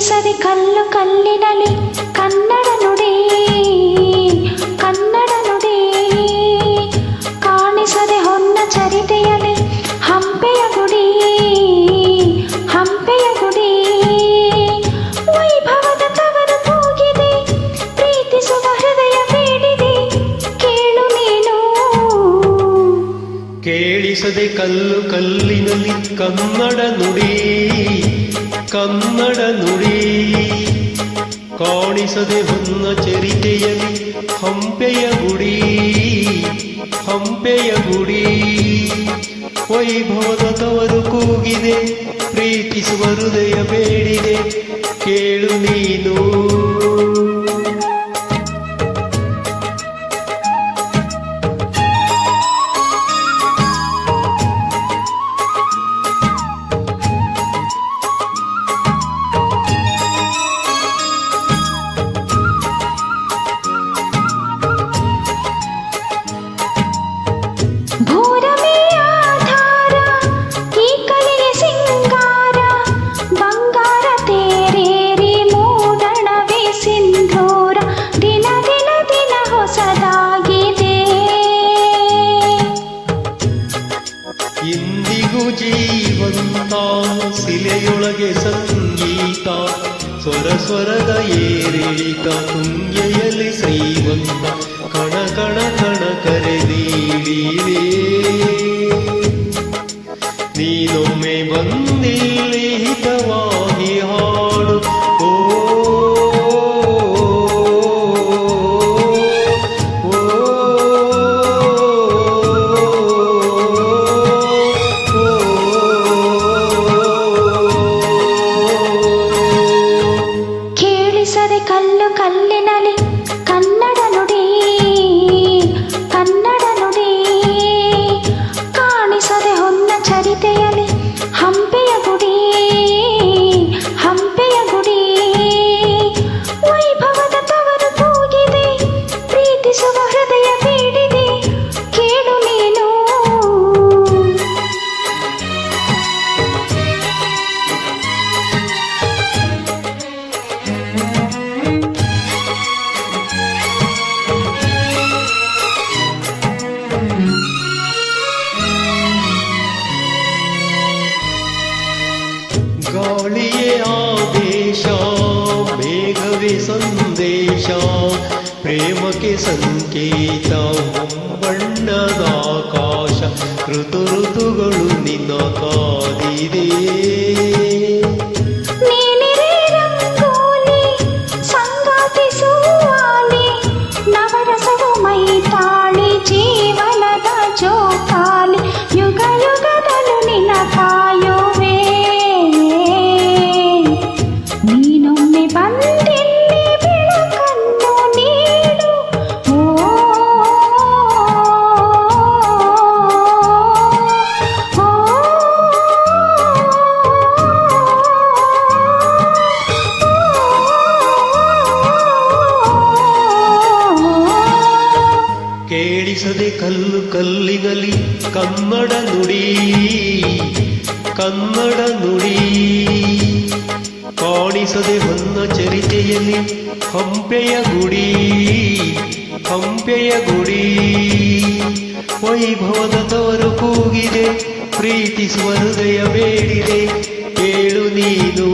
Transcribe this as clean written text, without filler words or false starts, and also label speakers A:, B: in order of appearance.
A: ಕೇಳಿಸದೆ ಕಲ್ಲು ಕಲ್ಲಿನಲಿ ಕನ್ನಡ ನುಡಿ ಕನ್ನಡ ನುಡಿ ಕಾಣಿಸದೆ ಹೊನ್ನ ಚರಿತೆಯಲಿ ಹಂಪೆಯ ಗುಡಿ ಹಂಪೆಯ ಗುಡಿ ವೈಭವದ ತವರು ಕೂಗಿದೆ ಪ್ರೀತಿಸುವ ಹೃದಯ ಬೇಡಿದೆ ಕೇಳು ನೀನು
B: ಕೇಳಿಸದೆ ಕಲ್ಲು ಕಲ್ಲಿನಲ್ಲಿ ಕನ್ನಡ ನುಡಿ ಕನ್ನಡ ನುಡಿ ಕಾಣಿಸದೆ ಹೊನ್ನ ಚರಿತೆಯಲ್ಲಿ ಹಂಪೆಯ ಗುಡಿ ಹಂಪೆಯ ಗುಡಿ ವೈಭವದ ತವರು ಕೂಗಿದೆ ಪ್ರೀತಿಸುವ ಹೃದಯ ಬೇಡಿದೆ ಕೇಳು ನೀನು ಇಂದಿಗೂ ಜೀವಂತ ಶಿಲೆಯೊಳಗೆ ಸಂಗೀತ ಸ್ವರ ಸ್ವರದ ಏರಿಳಿತ ತುಂಗೆಯಲ್ಲಿ ಶ್ರೀಮಂತ ಕಣ ಕಣ ಕಣ ಕರೆದೀಡಿವೆ ನೀನೊಮ್ಮೆ ಬಂದಿಲ್ಲಿ ಹಿತವಾಗಿ ಹಾಡು
A: ಕಲ್ಲು ಕಲ್ಲಿನಲಿ ಕನ್ನಡ ನುಡಿ ಕನ್ನಡ ನುಡಿ ಕಾಣಿಸದೆ ಹೊನ್ನ ಚರಿತೆಯಲಿ ಹಂಪೆಯ ಗುಡಿ ಹಂಪೆಯ ಗುಡಿ ವೈಭವದ ತವರು ಕೂಗಿದೆ ಪ್ರೀತಿಸುವ ಹೃದಯ ಬೇಡಿದೆ ಕೇಳು ನೀನು
B: ಗಾಳಿಯೇ ಆದೇಶ ಮೇಘವೇ ಸಂದೇಶ ಪ್ರೇಮಕ್ಕೆ ಸಂಕೇತ ಬಣ್ಣದ ಆಕಾಶ ಋತು ಋತುಗಳು ನಿನ್ನ ಕಾದಿದೆ
A: ನವರಸವು ಮೈತಾಳಿ ಜೀವನದ ಜೋಕಾಲಿ ಯುಗ ಯುಗದಲು ನಿನ್ನ ಕಾಯುವೆ ನೀನೊಮ್ಮೆ ಬಂದಿಲ್ಲಿ ಬೆಳಕನ್ನು ನೀಡು
B: ಕೇಳಿಸದೆ ಕಲ್ಲು ಕಲ್ಲಿನಲ್ಲಿ ಕನ್ನಡ ನುಡಿ ಕನ್ನಡ ನುಡಿ ಕಾಣಿಸದೆ ಹೊನ್ನ ಚರಿತೆಯಲ್ಲಿ ಹಂಪೆಯ ಗುಡಿ ಹಂಪೆಯ ಗುಡಿ ವೈಭವದ ತವರು ಕೂಗಿದೆ ಪ್ರೀತಿಸುವ ಹೃದಯ ಬೇಡಿದೆ ಕೇಳು ನೀನು